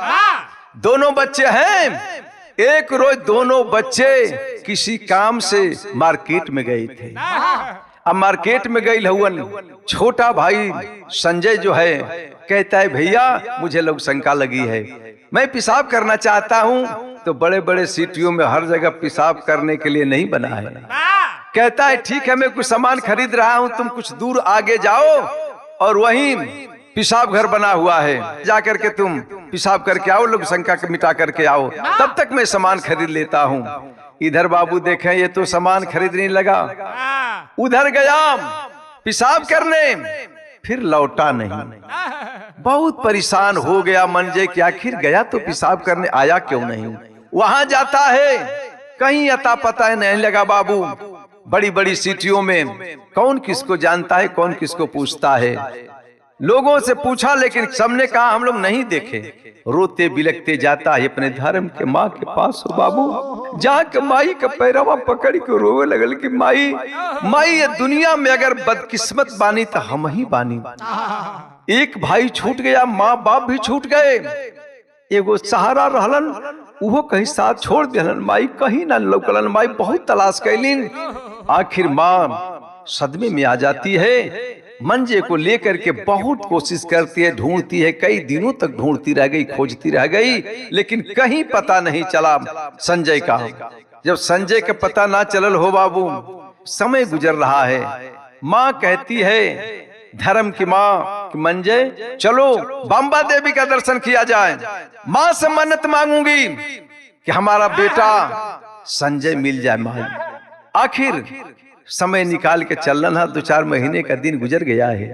दोनों बच्चे हैं। एक रोज दोनों बच्चे किसी काम से मार्केट में गए थे। अब मार्केट में गई हुवन, छोटा भाई संजय जो है कहता है भैया मुझे लोग शंका लगी है, मैं पेशाब करना चाहता हूँ। तो बड़े बड़े सिटियों में हर जगह पेशाब करने के लिए नहीं बना है। कहता है ठीक है, मैं कुछ सामान खरीद रहा हूँ, तुम कुछ दूर आगे जाओ और वहीं पेशाब घर बना हुआ है, जाकर के तुम पेशाब करके आओ, लोग शंका मिटा करके आओ, तब तक मैं सामान खरीद लेता हूँ। इधर बाबू देखें ये तो सामान खरीदने लगा, उधर गया पेशाब करने, फिर लौटा नहीं। बहुत परेशान हो गया मंजे कि आखिर गया तो पेशाब करने, आया क्यों नहीं। वहां जाता है, कहीं अता पता नहीं लगा बाबू। बड़ी बड़ी सिटियों में कौन किसको जानता है, कौन किसको पूछता है। लोगों से पूछा लेकिन सबने कहा हम लोग नहीं देखे। रोते बिलखते जाता है अपने धर्म के माँ के पास। हो बाबू जाके माई का पैरवा पकड़ के रोवे लगल कि माई माई ये दुनिया में अगर बदकिस्मत बानी तो हम ही बानी। एक भाई छूट गया, माँ बाप भी छूट गए, एगो सहारा रहलन वो कहीं साथ छोड़ दिलन, माई कहीं ना लौकलन। माई बहुत तलाश कैलिन, आखिर माँ सदमे में आ जाती है। मंजे को लेकर के बहुत कोशिश करती है, ढूंढती है, कई दिनों तक ढूंढती रह गई, खोजती रह गई, लेकिन कहीं पता नहीं चला संजय का। जब संजय का पता ना चलल हो बाबू, समय गुजर रहा है। माँ कहती है धर्म की माँ कि मंजय चलो बंबा देवी का दर्शन किया जाए। माँ से मन्नत मांगूंगी कि हमारा बेटा संजय मिल जाए। माँ आखिर समय निकाल के चलन है, 2-4 महीने का दिन गुजर गया है।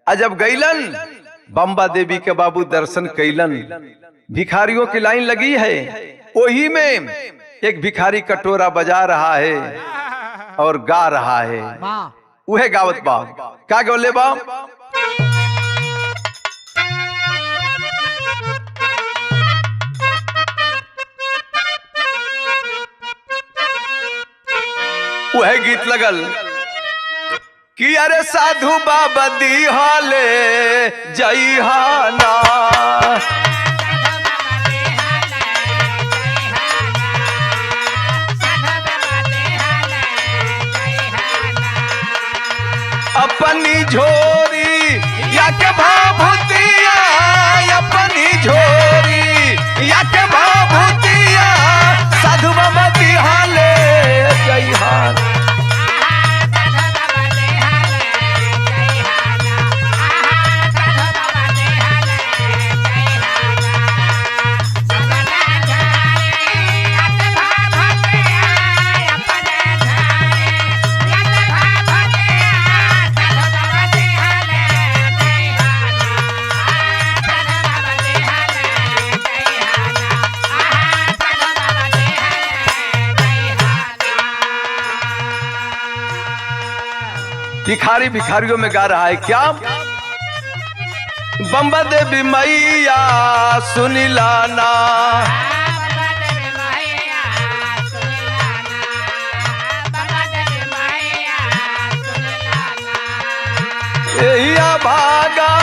अजब गईलन बंबा देवी के बाबू दर्शन कैलन, भिखारियों की लाइन लगी है। वही में एक भिखारी कटोरा बजा रहा है और गा रहा है। वह गावत बा का गोले बा, वह गीत लगल कि अरे साधु बाबा दी हाले जय हाना, अपनी झोरी या के भाभूतिया, अपनी झोरी या के भाभूतिया, साधु बाबा दी हाले जय हाना। भिखारी भिखारियों में गा रहा है क्या, बंबा देवी मैया सुनिलाना, एहिया भागा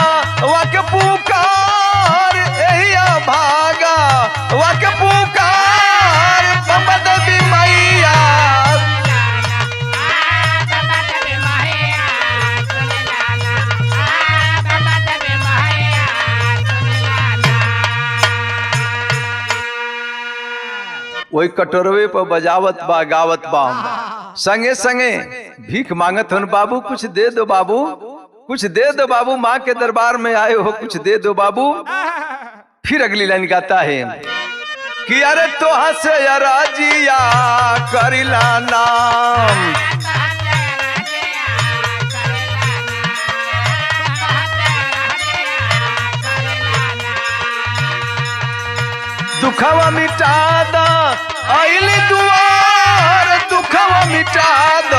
वाके पुकार, एहिया भागा वाके पुकार, बंबा देवी मैया। वही कटोरवे पर बजावत बा गावत बा, संगे संगे भीख मांगत हन, बाबू कुछ दे दो बाबू, कुछ दे दो बाबू, माँ के दरबार में आए हो कुछ दे दो बाबू। फिर अगली लाइन गाता है कि अरे तो हसे राजिया करिला नाम, दुखवा मिटा द आइली दुआर दुखवा मिटा द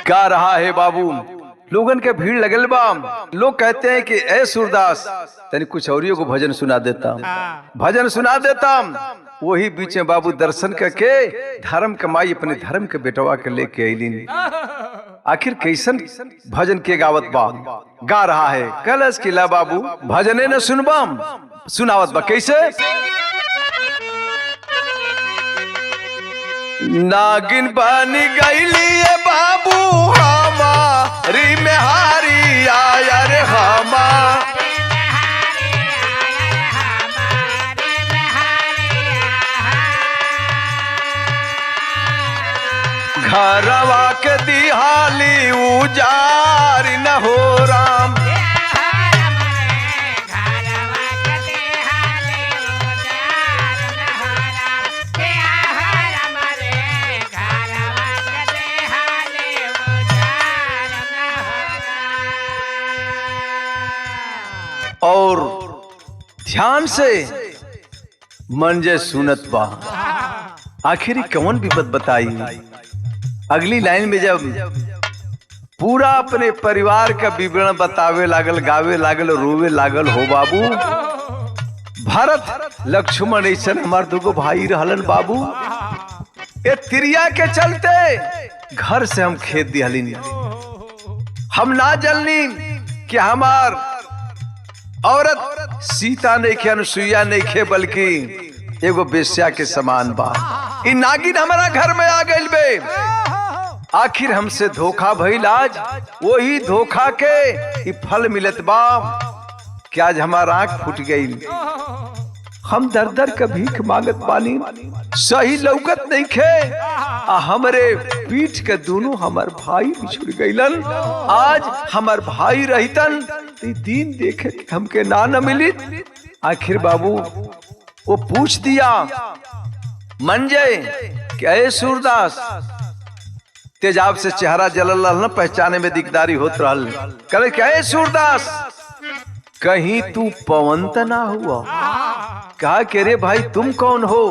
गा रहा है बाबू। लोगन के भीड़ लगल बा। लोग कहते हैं कि ए सूरदास तनी कुछ औरियों को भजन सुना देता, भजन सुना देता। वही बीच में बाबू दर्शन करके धर्म कमाई अपने धर्म के बेटवा के लेके अलिन। आखिर कैसन भजन के गावत बा गा रहा है। कलश किला बाबू भजने न सुनबाम सुनावत बा कैसे। नागिन बनी गईली बाबू हमारी मेहारी आया रे घरवा के दिहाली उजारी न हो राम। और ध्यान से मंजे सुनत बा। आखिरी कौन विपत बताई। अगली लाइन में जब पूरा अपने परिवार का विवरण बतावे लागल, गावे लागल, रोवे लागल हो बाबू। भरत लक्ष्मण ऐसा हमार दुगो भाई रहलन बाबू। ये तिरिया के चलते घर से हम खेत दिहलिन। हम ना जलनी कि हमार औरत सीता नहीं खे, अनुसुईया नहीं खे, बल्कि एगो बेश्या के समान बा। इ नागिन हमारा घर में आ गइल बे। आखिर हमसे धोखा भइल। आज वही धोखा के इ फल मिलत बा कि आज हमारा आंख फूट गई। हम दर दर का भीख मांगत बानी, सही लौकत नहीं खे। हमरे पीठ के दोनों हमार भाई बिछुड़ गईलन। आज हमार भाई रहतन दिन देखे हमके ना न मिली। आखिर बाबू वो पूछ दिया मंजे क्या सूरदास तेजाब से चेहरा जलल रहल न, पहचाने में दिकदारी होत रहल। कहे क्या सूरदास कहीं तू पवन त ना हुआ। कहा कि रे भाई तुम कौन हो।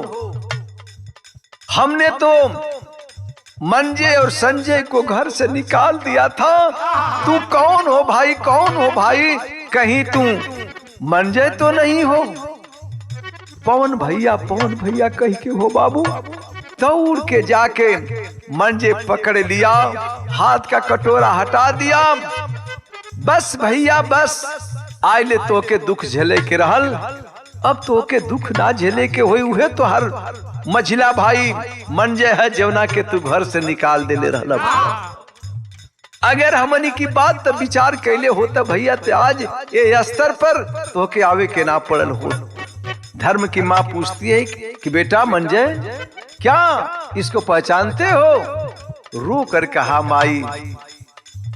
हमने तो मंजे और संजय को घर से निकाल दिया था। तू कौन हो भाई, कौन हो भाई। कहीं तू मंजे तो नहीं हो। पवन भैया कह के हो बाबू। दौड़ के जाके मंजे पकड़ लिया, हाथ का कटोरा हटा दिया। बस भैया बस, आइले तो के दुख झेले के रहल, अब तो के दुख ना झेले के होई। उहे तो हर मझिला भाई मंजे है जवना के तू घर से निकाल देले रहल। अगर हमनी की बात तो विचार कैले होता भैया तो आज ये स्तर पर तो के आवे के ना पड़ल हो। धर्म की माँ पूछती है कि बेटा मंजे क्या इसको पहचानते हो। रो कर कहा माई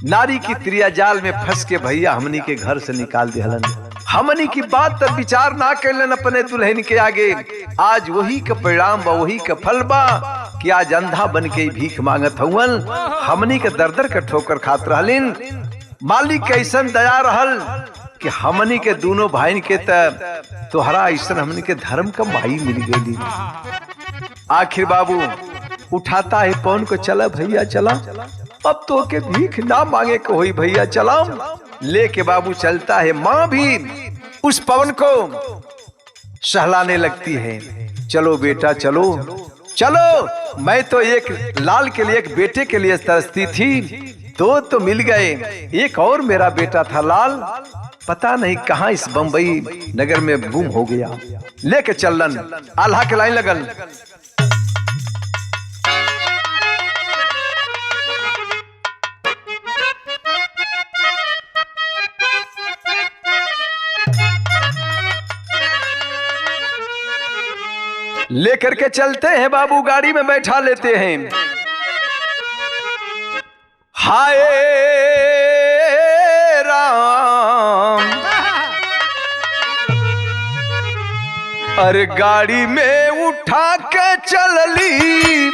नारी की त्रिया जाल में फंस के भैया हमनी के घर से निकाल दिहलन। हमनी की बात तब विचार ना कैलन अपने दुल्हन के आगे। आज वही का परिणाम बा, वही का फल बा कि आज अंधा बन के भीख मांगत हवन। हमनी के दर दर का ठोकर खात रहलिन। मालिक कैसन दया रहल कि हमनी के दोनों भाई के तोहरा ऐसा हमनी के धर्म का माई मिल गई। आखिर बाबू उठाता है पवन को, चला भैया चला, अब तो के भीख ना मांगे को हुई भैया चला। लेके बाबू चलता है। माँ भी उस पवन को सहलाने लगती है। चलो बेटा चलो चलो, मैं तो एक लाल के लिए, एक बेटे के लिए तरसती थी। दो तो मिल गए, एक और मेरा बेटा था लाल, पता नहीं कहाँ इस बंबई नगर में गुम हो गया। लेके चलन आल्हा के लाइन लगल। लेकर के चलते हैं बाबू, गाड़ी में बैठा लेते हैं। हाय राम अरे गाड़ी में उठा के चलली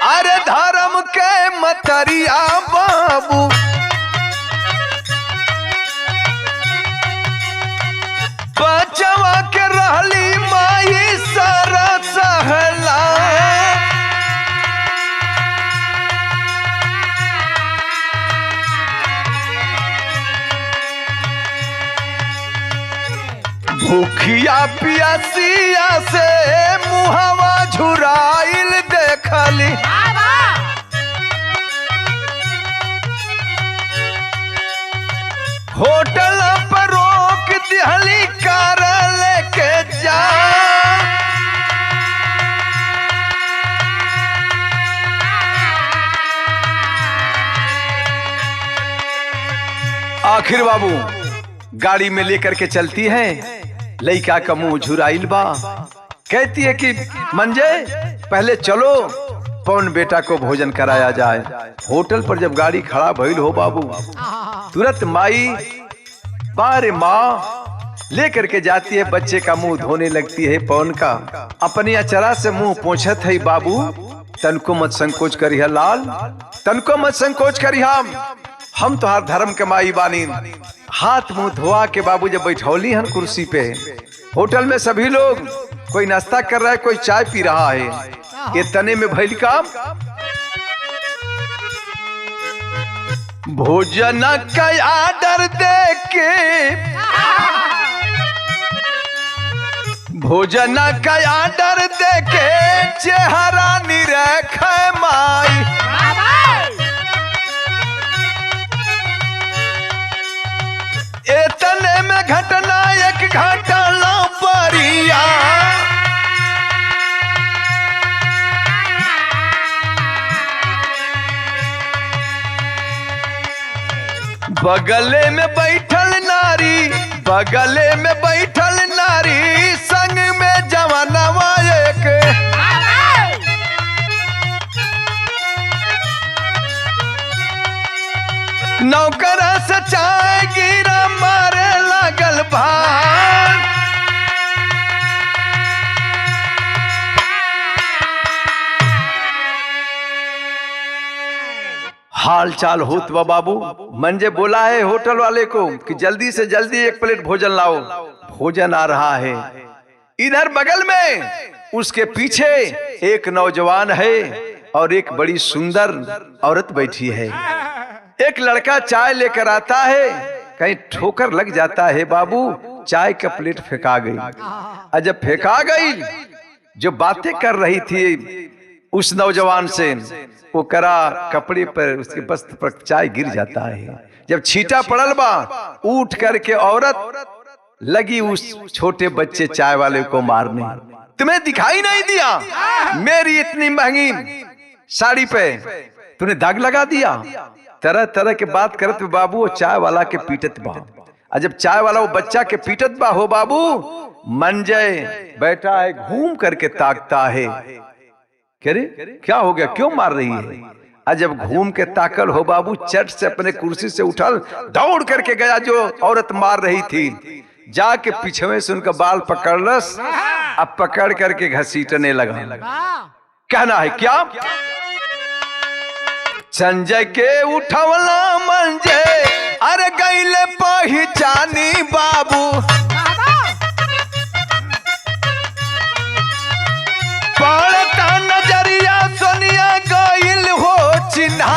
अरे धर्म के मतरिया बाबू, बचवा के रहली माई सारा सहला। भूखिया पियासिया से मुहवा झुराइल देखली, होटल पर रोक दिहली कार लेके जा। आखिर बाबू गाड़ी में लेकर के चलती है, लइका का मुंह झुराइल बा, कहती है कि मंजे पहले चलो पवन बेटा को भोजन कराया जाए। होटल पर जब गाड़ी खड़ा भइल हो बाबू, तुरंत माई बारे माँ लेकर के जाती है, बच्चे का मुंह धोने लगती है। पवन का अपनी अचरा से मुंह पोंछत है। बाबू तनको मत संकोच करिहा लाल, तनको मत संकोच करिहा, हम तो हर धर्म के माई बानी। हाथ मुंह धोआ के बाबू जब बैठौली हन कुर्सी पे, होटल में सभी लोग, कोई नाश्ता कर रहा है, कोई चाय पी रहा है, ये तने में भइल काम। भोजन का आर्डर दे के, भोजन का आर्डर दे के चेहरा निरखे माई। इतने में घटना एक घटना परिया, बगले में बैठल नारी, बगले में बैठल नारी, संग में जवानवा एक। नौकर से चाय गिरा मारे लागल भान। हाल चाल होत बा बाबू, मंजे बोला है होटल वाले को कि जल्दी से जल्दी एक प्लेट भोजन लाओ, भोजन आ रहा है। इधर बगल में उसके पीछे एक नौजवान है और एक बड़ी सुंदर औरत बैठी है। एक लड़का चाय लेकर आता है, कहीं ठोकर लग जाता है बाबू, चाय का प्लेट फेंका गई। और जब फेंका गई, जो बातें कर रही थी उस नौजवान से, वो करा कपड़े पर, उसके वस्त्र पर चाय गिर जाता है। जब छींटा पड़ल बा, उठ करके औरत लगी उस छोटे बच्चे चाय वाले को मारने। तुम्हें दिखाई नहीं दिया मेरी इतनी महंगी साड़ी पे तूने दाग लगा दिया? तरह तरह के बात करत बाबू, वो चाय वाला के पीटत बा। और जब चाय वाला वो बच्चा के पीटत बा हो बाबू, मंजय बैठा है घूम करके ताकता है, कह रे क्या हो गया, क्यों मार रही है? और जब घूम के ताकल हो बाबू, चट से अपने कुर्सी से उठल, दौड़ करके गया जो औरत मार रही थी, जाके पीछे से उनका बाल पकड़लस, अब पकड़ करके घसीटने लगा। कहना है क्या? संजय के उठवला मंजे, अरे गईले पहचानी बाबू, पड़ता नजरिया सोनिया गईल हो चिन्हा।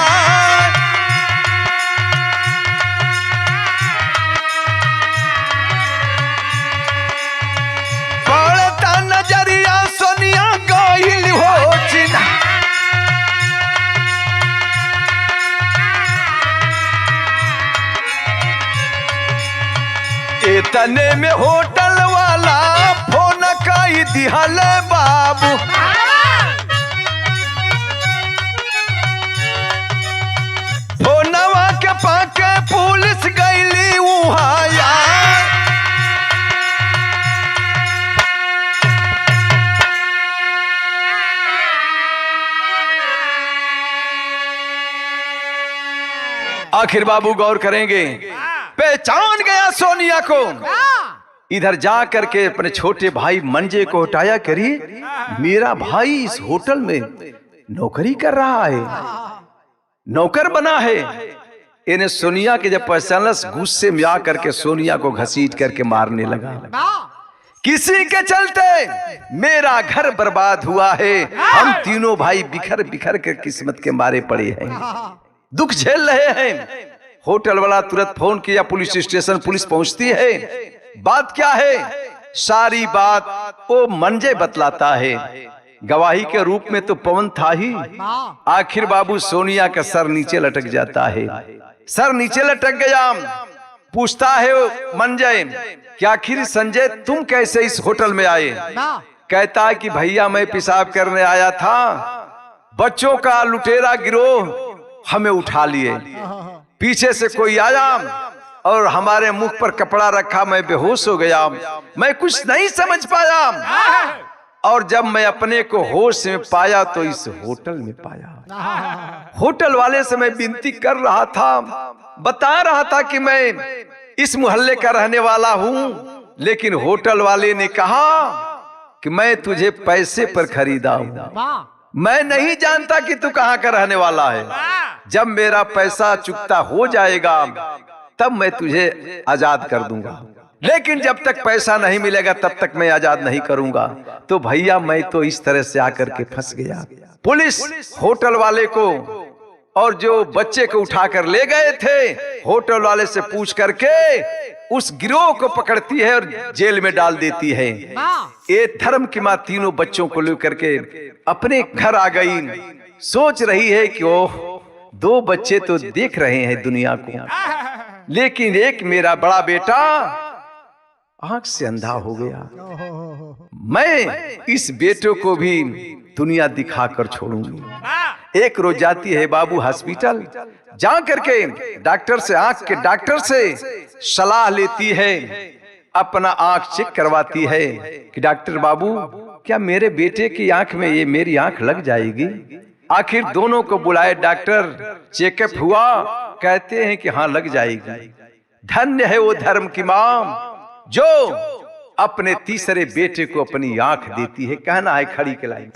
पड़ता नजरिया सोनिया गईल हो चिन्हा। इतने में होटल वाला फोन कई दिहल बाबू, फोनवा के पाके पुलिस गईली उहाया। आखिर बाबू गौर करेंगे, पहचान गया सोनिया को, इधर जा करके अपने छोटे भाई मंजे को हटाया, करिए मेरा भाई इस होटल में नौकरी कर रहा है, नौकर बना है। इन्हें सोनिया के जब पहचानस, गुस्से में आकर के सोनिया को घसीट करके मारने लगा। किसी के चलते मेरा घर बर्बाद हुआ है, हम तीनों भाई बिखर बिखर कर किस्मत के मारे पड़े हैं, दुख झेल रहे हैं। होटल वाला तुरंत फोन किया पुलिस स्टेशन, पुलिस पहुंचती है। बात क्या है? सारी बात वो मंजे बतलाता है। गवाही के रूप में तो पवन था ही। आखिर बाबू सोनिया का सर नीचे लटक जाता है, सर नीचे लटक गया। पूछता है मंजय कि आखिर संजय तुम कैसे इस होटल में आए? कहता है कि भैया मैं पेशाब करने आया था, बच्चों का लुटेरा गिरोह हमें उठा लिए, पीछे से कोई आया और हमारे मुख पर कपड़ा रखा, मैं बेहोश हो गया, मैं कुछ नहीं समझ पाया, और जब मैं अपने को होश में पाया तो इस होटल में पाया। होटल वाले से मैं विनती कर रहा था, बता रहा था कि मैं इस मोहल्ले का रहने वाला हूं, लेकिन होटल वाले ने कहा कि मैं तुझे पैसे पर खरीदा हूं, मैं नहीं जानता कि तू कहां का रहने वाला है। जब मेरा पैसा चुकता हो जाएगा तब मैं तुझे आजाद कर दूंगा, लेकिन जब तक पैसा नहीं मिलेगा तब तक मैं आजाद नहीं करूंगा। तो भैया मैं तो इस तरह से आकर के फंस गया। पुलिस होटल वाले को और जो बच्चे को उठाकर ले गए थे, होटल वाले से पूछ करके उस गिरोह को पकड़ती है और जेल में डाल देती है। ये धर्म की मां तीनों बच्चों को लेकर के अपने घर आ गई, सोच रही है कि ओह 2 बच्चे तो देख रहे हैं दुनिया को, लेकिन एक मेरा बड़ा बेटा आंख से अंधा हो गया, मैं इस बेटे को भी दुनिया दिखाकर छोड़ूंगी। एक रोज जाती है बाबू हॉस्पिटल, जा करके डॉक्टर से, आंख के डॉक्टर से सलाह लेती है, अपना आंख चेक करवाती है कि डॉक्टर बाबू क्या मेरे बेटे की आंख में ये मेरी आंख लग जाएगी? आखिर दोनों को बुलाए डॉक्टर, चेकअप हुआ, कहते हैं कि हाँ लग जाएगी। धन्य है वो धर्म की मां जो अपने तीसरे बेटे को अपनी आंख देती है। कहना है खड़ी के लाइन,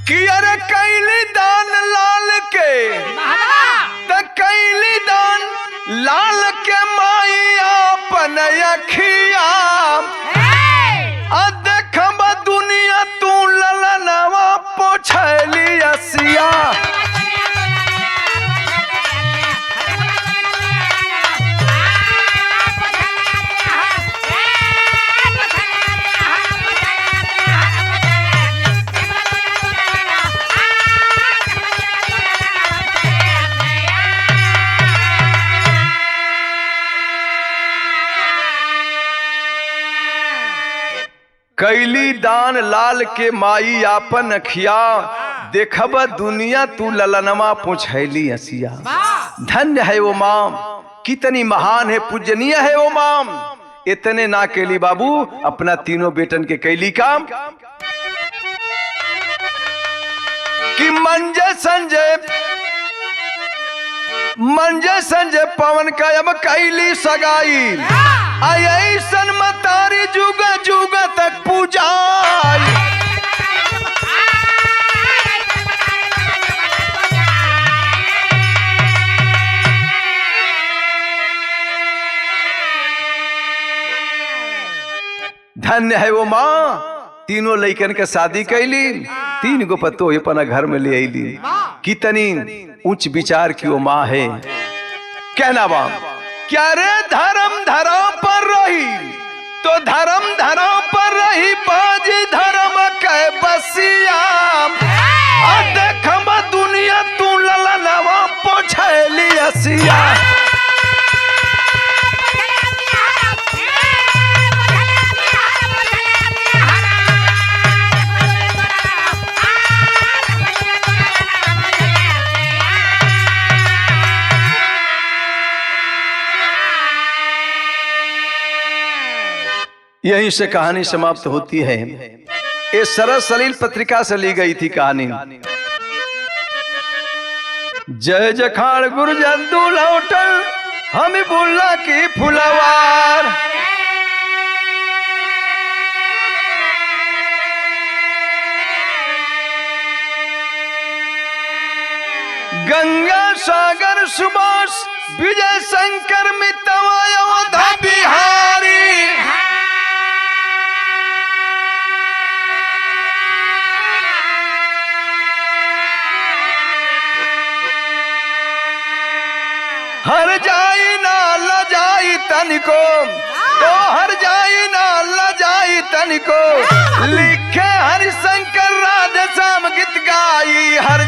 कि अरे कैली दान लाल के, त कैली दान लाल के माई अपन अखिया, देखब दुनिया तू ललनवा पोछली असिया। कैली दान लाल के माई आपन अखिया, देखब दुनिया तू ललनवा पूछैली हसिया। धन्य है वो मां, कितनी महान है, पूजनीय है वो मां। इतने ना कैली बाबू, अपना तीनों बेटन के कैली काम कि मंजे संजय पवन का अब कैली सगाई, ऐसन मतारी जुग जुग तक पूजाई। धन्य है वो मां, तीनों लइकन के शादी कैली, 3 गो पतो अपना घर में ले आईली। कितनी उच्च विचार की वो मां है। कहना बा क्या रे धर्म धरा पर रही तो धर्म धरा पर रही, बाजी धर्म के बसिया, देखम दुनिया तू ललनवा पोछली असिया। यहीं से कहानी समाप्त होती है। ये सरस सलील पत्रिका से ली गई थी कहानी। जय जखाड़ गुरु जद्दू लौटल हम बुल्ला की फुलवार। गंगा सागर सुभाष विजय शंकर मितवा योधा बिहारी। हर जाई ना लजाई तनिको, तो हर जाई ना लजाई तनिको, लिखे हरिशंकर राधे श्याम गीत गाई हर